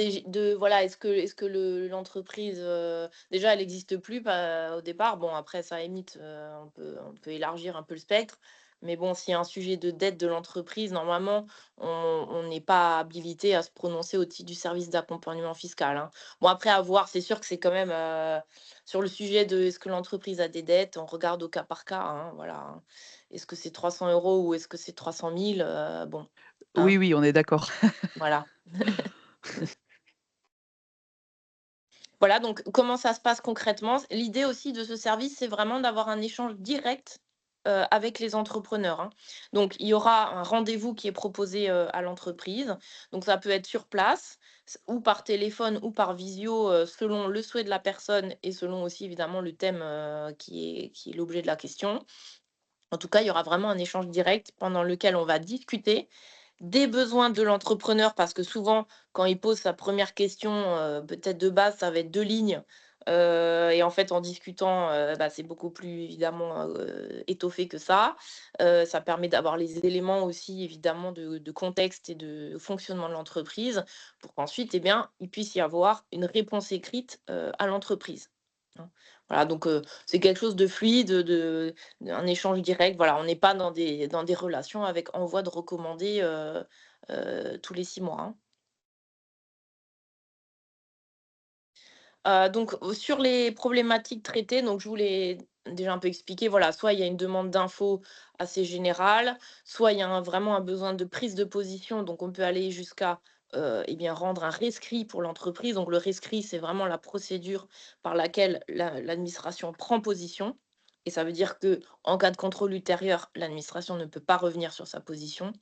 voilà, est-ce que l'entreprise, déjà, elle n'existe plus au départ. Bon, après, ça limite, on peut élargir un peu le spectre. Mais bon, s'il y a un sujet de dette de l'entreprise, normalement, on n'est pas habilité à se prononcer au titre du service d'accompagnement fiscal, hein. Bon, après, à voir, c'est sûr que c'est quand même sur le sujet de est-ce que l'entreprise a des dettes, on regarde au cas par cas, hein, voilà, hein. Est-ce que c'est 300 euros ou est-ce que c'est 300 000 bon, Oui, hein, oui, on est d'accord. voilà. Voilà, donc comment ça se passe concrètement? L'idée aussi de ce service, c'est vraiment d'avoir un échange direct, avec les entrepreneurs, hein. Donc il y aura un rendez-vous qui est proposé, à l'entreprise. Donc ça peut être sur place, ou par téléphone ou par visio, selon le souhait de la personne et selon aussi évidemment le thème, qui est l'objet de la question. En tout cas, il y aura vraiment un échange direct pendant lequel on va discuter des besoins de l'entrepreneur, parce que souvent, quand il pose sa première question, peut-être de base, ça va être 2 lignes, et en fait, en discutant, bah, c'est beaucoup plus évidemment, étoffé que ça. Ça permet d'avoir les éléments aussi évidemment de contexte et de fonctionnement de l'entreprise pour qu'ensuite, eh bien, il puisse y avoir une réponse écrite, à l'entreprise, hein. Voilà, donc c'est quelque chose de fluide, un échange direct. Voilà, on n'est pas dans des relations avec envoi de recommandés, tous les 6 mois, hein. Donc sur les problématiques traitées, donc je vous l'ai déjà un peu expliqué, voilà, soit il y a une demande d'infos assez générale, soit il y a vraiment un besoin de prise de position, donc on peut aller jusqu'à, eh bien, rendre un rescrit pour l'entreprise. Donc le rescrit, c'est vraiment la procédure par laquelle l'administration prend position, et ça veut dire que en cas de contrôle ultérieur, l'administration ne peut pas revenir sur sa position.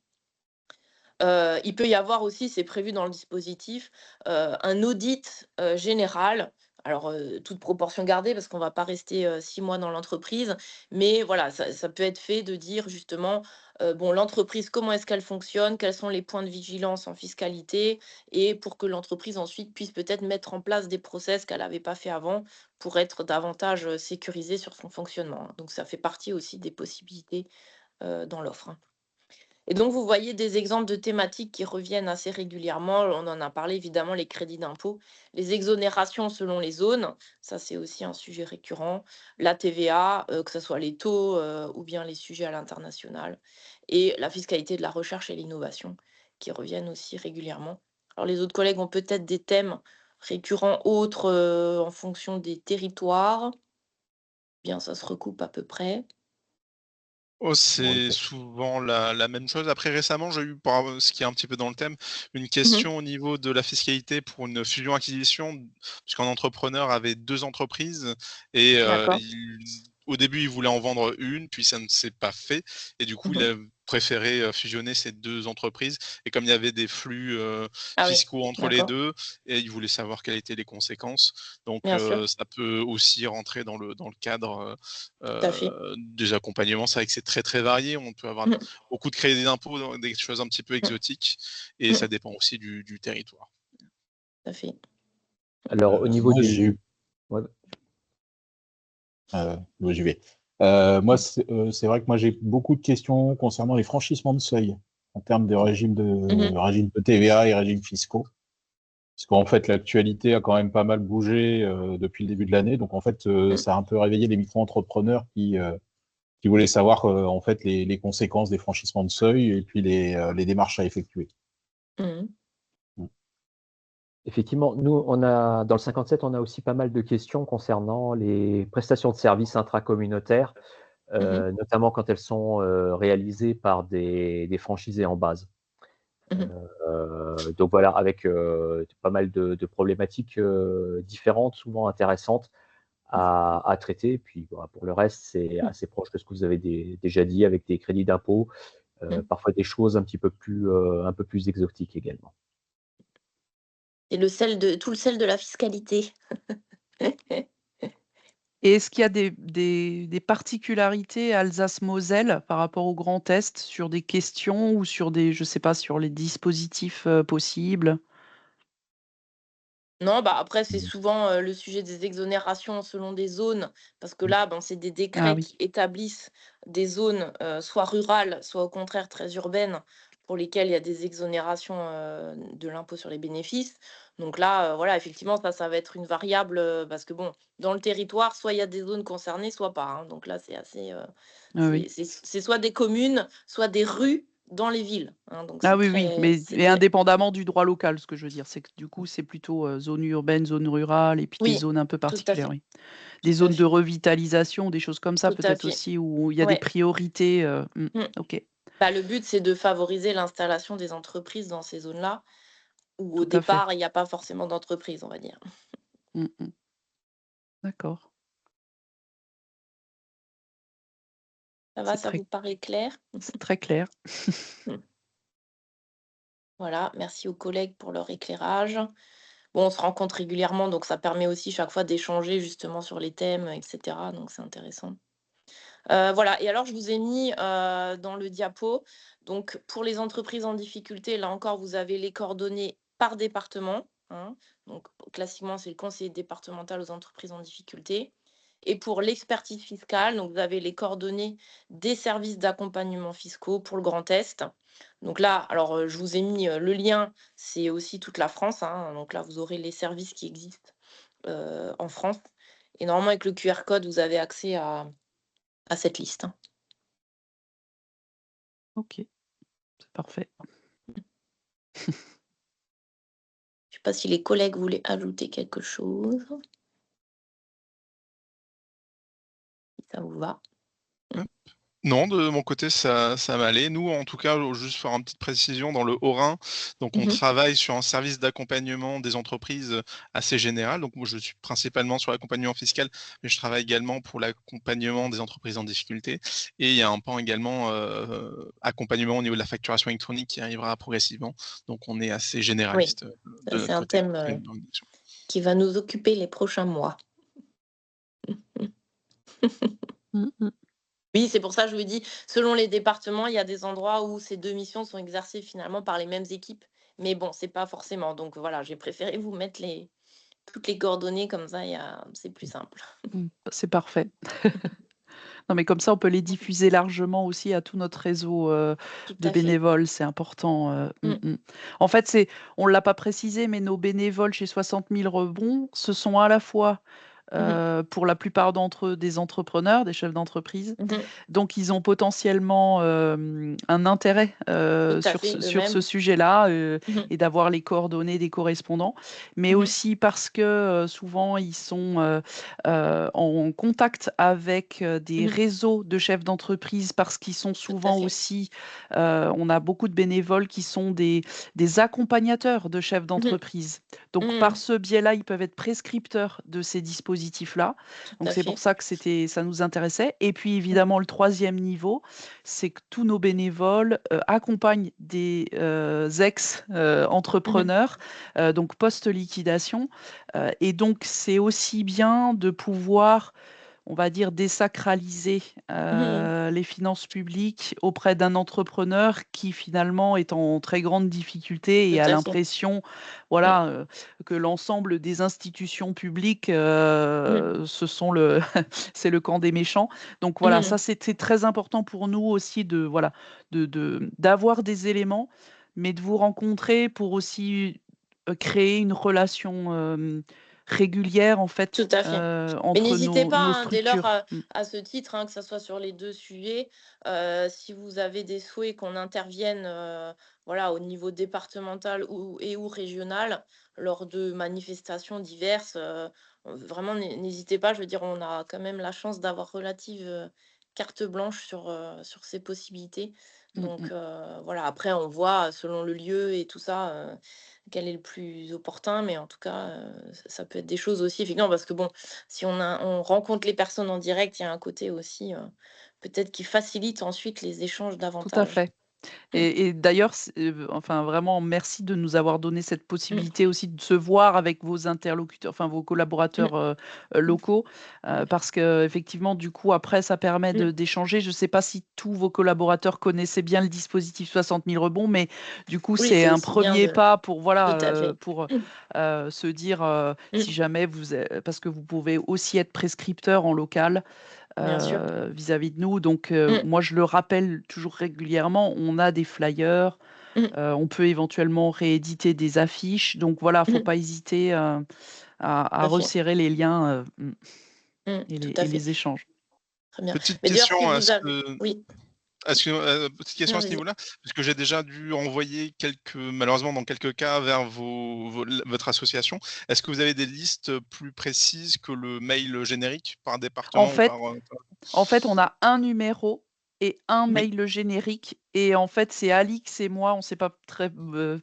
Il peut y avoir aussi, c'est prévu dans le dispositif, un audit, général. Alors, toute proportion gardée parce qu'on va pas rester, 6 mois dans l'entreprise, mais voilà, ça peut être fait de dire justement, bon, l'entreprise, comment est-ce qu'elle fonctionne? Quels sont les points de vigilance en fiscalité? Et pour que l'entreprise ensuite puisse peut-être mettre en place des process qu'elle n'avait pas fait avant pour être davantage, sécurisée sur son fonctionnement, hein. Donc ça fait partie aussi des possibilités, dans l'offre, hein. Et donc, vous voyez des exemples de thématiques qui reviennent assez régulièrement. On en a parlé évidemment, les crédits d'impôt, les exonérations selon les zones, ça c'est aussi un sujet récurrent, la TVA, que ce soit les taux ou bien les sujets à l'international, et la fiscalité de la recherche et l'innovation qui reviennent aussi régulièrement. Alors, les autres collègues ont peut-être des thèmes récurrents autres en fonction des territoires, bien ça se recoupe à peu près. Oh, Bon, c'est souvent la même chose. Après, récemment, j'ai eu, ce qui est un petit peu dans le thème, une Mhm. question au niveau de la fiscalité pour une fusion-acquisition, puisqu'un entrepreneur avait 2 entreprises et D'accord. au début, il voulait en vendre une, puis ça ne s'est pas fait et du coup, il Mhm. a préféré, fusionner ces 2 entreprises et comme il y avait des flux, Ah oui, fiscaux entre les d'accord, 2 et il voulait savoir quelles étaient les conséquences. Donc bien sûr, ça peut aussi rentrer dans le cadre, tout à fait. des accompagnements. C'est vrai que c'est très, très varié. On peut avoir Mmh. beaucoup de crédits d'impôt dans des choses un petit peu Mmh. exotiques et Mmh. ça dépend aussi du territoire. Tout à fait. Alors au niveau moi, j'ai du eu. ouais, J'y vais. Moi, c'est vrai que moi, j'ai beaucoup de questions concernant les franchissements de seuil en termes de Mmh. régime de TVA et régimes fiscaux. Parce qu'en fait, l'actualité a quand même pas mal bougé depuis le début de l'année. Donc, en fait, Mmh. ça a un peu réveillé les micro-entrepreneurs qui voulaient savoir en fait les conséquences des franchissements de seuil et puis les démarches à effectuer. Mmh. effectivement, nous on a dans le 57, on a aussi pas mal de questions concernant les prestations de services intracommunautaires, Mmh. notamment quand elles sont, réalisées par des franchisés en base. Mmh. Donc voilà, avec, pas mal de problématiques, différentes, souvent intéressantes à traiter. Puis voilà, pour le reste, c'est Mmh. assez proche de ce que vous avez déjà dit avec des crédits d'impôt, Mmh. parfois des choses un peu plus exotiques également. C'est tout le sel de la fiscalité. Et est-ce qu'il y a des particularités Alsace-Moselle par rapport au Grand Est sur des questions ou sur des, je sais pas, sur les dispositifs possibles? Non, bah, après, c'est Mhm. souvent, le sujet des exonérations selon des zones, parce que Mhm. là, ben, c'est des Ah décrets oui, qui établissent des zones, soit rurales, soit au contraire très urbaines, pour lesquelles il y a des exonérations, de l'impôt sur les bénéfices. Donc là, voilà, effectivement, ça va être une variable, parce que bon, dans le territoire, soit il y a des zones concernées, soit pas, hein. Donc là, c'est assez, ah oui. c'est soit des communes, soit des rues dans les villes, hein. Donc Ah c'est oui, oui, très mais c'est et très indépendamment du droit local, ce que je veux dire, c'est que du coup, c'est plutôt zone urbaine, zone rurale et puis des oui, zones un peu tout à particulières, fait, oui. Des tout à zones de fait. revitalisation, des choses comme ça, Tout à peut-être fait. aussi, où il y a des Ouais. priorités. Mmh. Ok, Bah, le but, c'est de favoriser l'installation des entreprises dans ces zones-là, où au tout à fait. départ, il y a pas forcément d'entreprise, on va dire. Mm, mm. D'accord, Ça va, c'est ça très, vous paraît clair? c'est très clair. Mmh. Voilà, merci aux collègues pour leur éclairage. Bon, on se rencontre régulièrement, donc ça permet aussi chaque fois d'échanger justement sur les thèmes, et cetera, donc c'est intéressant. Voilà, et alors je vous ai mis, dans le diapo, donc pour les entreprises en difficulté, là encore, vous avez les coordonnées par département, hein. Donc classiquement, c'est le conseiller départemental aux entreprises en difficulté. Et pour l'expertise fiscale, donc vous avez les coordonnées des services d'accompagnement fiscaux pour le Grand Est. Donc là, alors, je vous ai mis, le lien, c'est aussi toute la France, hein, donc là, vous aurez les services qui existent, en France, et normalement avec le QR code, vous avez accès à cette liste, hein. Ok, c'est parfait. Je sais pas si les collègues voulaient ajouter quelque chose? Si ça vous va? Non, de mon côté, ça m'allait. Nous, en tout cas, juste faire une petite précision, dans le Haut-Rhin, donc on Mmh. travaille sur un service d'accompagnement des entreprises, assez général. Donc moi, je suis principalement sur l'accompagnement fiscal, mais je travaille également pour l'accompagnement des entreprises en difficulté, et il y a un pan également, accompagnement au niveau de la facturation électronique qui arrivera progressivement. Donc on est assez Oui, généraliste, ça de c'est notre un côté thème, pour une organisation. qui va nous occuper les prochains mois. Mm, mm. Oui, c'est pour ça que je vous dis, selon les départements, il y a des endroits où ces 2 missions sont exercées finalement par les mêmes équipes. Mais bon, c'est pas forcément. Donc voilà, j'ai préféré vous mettre toutes les coordonnées comme ça, c'est plus simple. C'est parfait. Non, mais comme ça, on peut les diffuser largement aussi à tout notre réseau Tout de à fait. bénévoles, c'est important. Mmh. En fait, on ne l'a pas précisé, mais nos bénévoles chez 60 000 rebonds, ce sont à la fois, Mmh. pour la plupart d'entre eux, des entrepreneurs, des chefs d'entreprise. Mmh. Donc, ils ont potentiellement un intérêt Tout à sur fait, ce eux-mêmes. sujet-là Mmh. et d'avoir les coordonnées des correspondants, mais Mmh. aussi parce que souvent, ils sont en contact avec des Mmh. réseaux de chefs d'entreprise parce qu'ils sont Tout à souvent fait. aussi, on a beaucoup de bénévoles qui sont des accompagnateurs de chefs Mmh. d'entreprise. Donc, par Mmh. ce biais-là, ils peuvent être prescripteurs de ces dispositifs-là. Tout Donc à c'est pour fait. ça que ça nous intéressait. Et puis Mmh. évidemment, le troisième niveau, c'est que tous nos bénévoles accompagnent des Mmh. ex-entrepreneurs, donc post-liquidation. Et donc c'est aussi bien de pouvoir, on va dire, désacraliser Mmh. les finances publiques auprès d'un entrepreneur qui finalement est en très grande difficulté Tout et a à fait. l'impression, Mmh. voilà, que l'ensemble des institutions publiques, Mmh. c'est le camp des méchants. Donc voilà, Mmh. ça c'était très important pour nous aussi voilà, d'avoir des éléments, mais de vous rencontrer pour aussi créer une relation régulière en Tout fait à fait. Mais entre n'hésitez pas, nos hein, dès lors, structures. à ce titre, hein, que ça soit sur les 2 sujets, si vous avez des souhaits qu'on intervienne, voilà, au niveau départemental ou régional, lors de manifestations diverses, vraiment n'hésitez pas. Je veux dire, on a quand même la chance d'avoir relative, carte blanche sur ces possibilités. Mm, Donc, mm. voilà, après on voit selon le lieu et tout ça, quel est le plus opportun, mais en tout cas, ça peut être des choses aussi effectivement parce que bon, si on rencontre les personnes en direct, il y a un côté aussi, peut-être qui facilite ensuite les échanges Tout à davantage. fait. Et d'ailleurs, enfin, vraiment, merci de nous avoir donné cette possibilité aussi de se voir avec vos interlocuteurs, enfin vos collaborateurs locaux, parce que effectivement, du coup, après, ça permet d'échanger. Je ne sais pas si tous vos collaborateurs connaissaient bien le dispositif 60 000 rebonds, mais du coup, Oui, c'est c'est un aussi bien premier de. pas pour, Tout à voilà, fait. pour se dire si jamais parce que vous pouvez aussi être prescripteur en local. Bien sûr. Vis-à-vis de nous. Donc, Mm. moi, je le rappelle toujours régulièrement, on a des flyers, on peut éventuellement rééditer des affiches. Donc voilà, faut pas hésiter à Tout à fait. resserrer les liens et Tout à fait. les échanges. Très bien. Petite Mais d'ailleurs, si question à vous avez. ce Oui, petite question non, à ce vas-y. niveau-là, parce que j'ai déjà dû envoyer malheureusement dans quelques cas vers votre association. Est-ce que vous avez des listes plus précises que le mail générique par En département ou fait, on a un numéro et un Oui, mail générique. Et en fait, c'est Alix et moi, on ne s'est pas très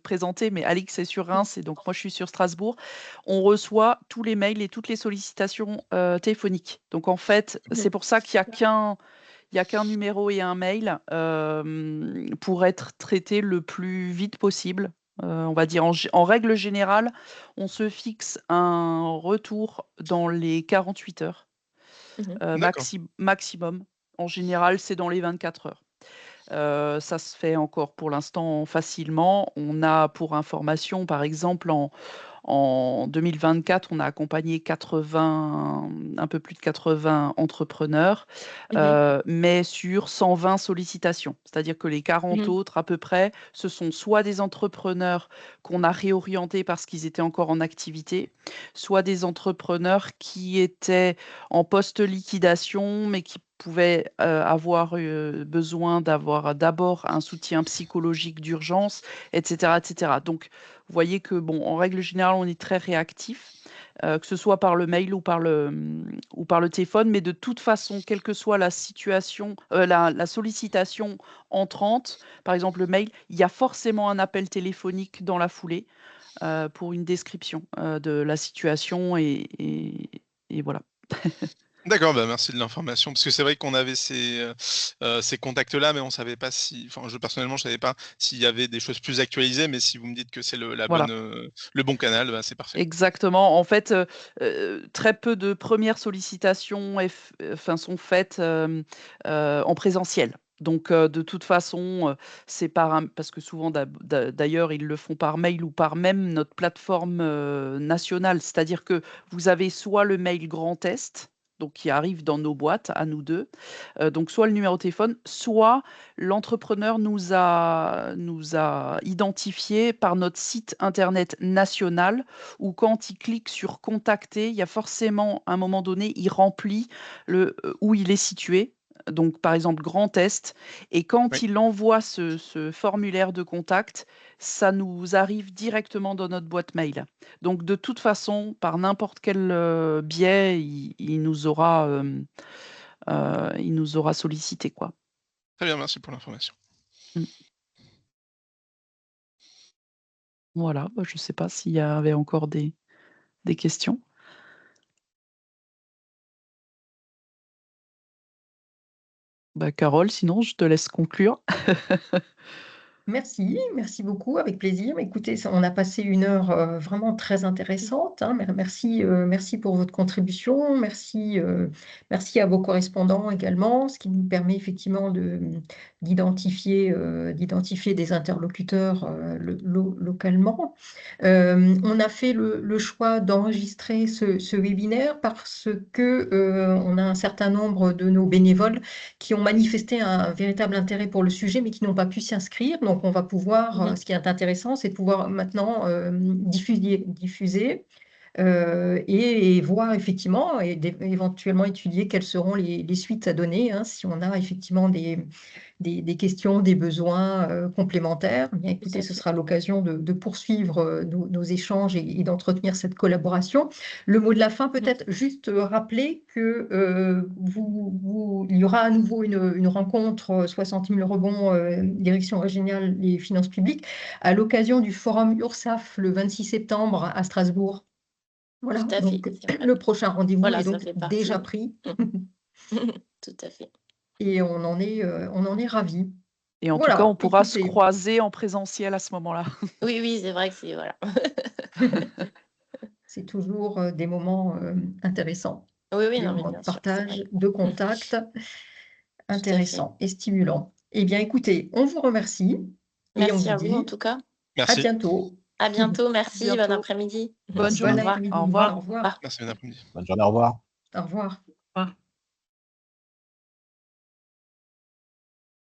présenté, mais Alix est sur Reims et donc moi, je suis sur Strasbourg. On reçoit tous les mails et toutes les sollicitations téléphoniques. Donc en fait, c'est pour ça qu'il n'y a qu'un numéro et un mail pour être traité le plus vite possible. On va dire en règle générale, on se fixe un retour dans les 48 heures d'accord. maximum. En général, c'est dans les 24 heures. Ça se fait encore pour l'instant facilement. On a, pour information, par exemple, en 2024, on a accompagné 80, un peu plus de 80 entrepreneurs, mais sur 120 sollicitations. C'est-à-dire que les 40 autres, à peu près, ce sont soit des entrepreneurs qu'on a réorientés parce qu'ils étaient encore en activité, soit des entrepreneurs qui étaient en post-liquidation, mais qui pouvaient avoir besoin d'avoir d'abord un soutien psychologique d'urgence, etc., etc. Donc, vous voyez que, bon, en règle générale, on est très réactif, que ce soit par le mail ou par le téléphone, mais de toute façon, quelle que soit la situation, la sollicitation entrante, par exemple le mail, il y a forcément un appel téléphonique dans la foulée pour une description de la situation et voilà. D'accord, bah, merci de l'information. Parce que c'est vrai qu'on avait ces contacts-là, mais on savait pas personnellement, je savais pas s'il y avait des choses plus actualisées, mais si vous me dites que c'est Voilà. le bon canal, bah, c'est parfait. Exactement. En fait, très peu de premières sollicitations sont faites en présentiel. Donc, de toute façon, c'est parce que souvent, d'ailleurs, ils le font par mail ou par même notre plateforme nationale. C'est-à-dire que vous avez soit le mail Grand Est, donc qui arrive dans nos boîtes à nous deux, donc soit le numéro de téléphone, soit l'entrepreneur nous a identifié par notre site internet national où quand il clique sur contacter, il y a forcément à un moment donné, il remplit où il est situé. Donc, par exemple, Grand Est. Et quand Oui. il envoie ce formulaire de contact, ça nous arrive directement dans notre boîte mail. Donc, de toute façon, par n'importe quel biais, il nous aura sollicité, quoi. Très bien, merci pour l'information. Mm. Voilà, bah, je ne sais pas s'il y avait encore des questions. Bah, Carole, sinon, je te laisse conclure. Merci beaucoup, avec plaisir. Écoutez, on a passé une heure vraiment très intéressante, hein. Merci pour votre contribution. Merci à vos correspondants également, ce qui nous permet effectivement d'identifier des interlocuteurs localement. On a fait le choix d'enregistrer ce webinaire parce que on a un certain nombre de nos bénévoles qui ont manifesté un véritable intérêt pour le sujet, mais qui n'ont pas pu s'inscrire. Donc, on va pouvoir, ce qui est intéressant, c'est de pouvoir maintenant diffuser et voir effectivement, et éventuellement étudier quelles seront les suites à donner, hein, si on a effectivement des questions, des besoins complémentaires. Bien, écoutez, ce sera l'occasion de poursuivre nos échanges et d'entretenir cette collaboration. Le mot de la fin, peut-être juste rappeler que il y aura à nouveau une rencontre 60 000 rebonds, direction régionale des finances publiques, à l'occasion du forum URSAF le 26 septembre à Strasbourg. Voilà, Tout à fait, donc c'est vrai. le prochain rendez-vous Voilà, est ça donc fait partie. déjà pris Tout à fait. et on en est ravis. Et en tout cas, on Voilà, pourra se écoutez, croiser en présentiel à ce moment-là. Oui, c'est vrai que c'est voilà. c'est toujours des moments intéressants, Oui, des non, mais moments de bien sûr, c'est vrai. partage, de contact, Tout à fait. intéressants et stimulants. Eh bien, écoutez, on vous remercie et on Merci vous à vous, en dit tout cas. à Merci. bientôt. À bientôt, merci, bon bientôt. après-midi. Bonne Merci, au journée. revoir. après-midi. Au revoir. Au revoir. Merci, bon après-midi. Bonne journée, au revoir. Au revoir. Au revoir.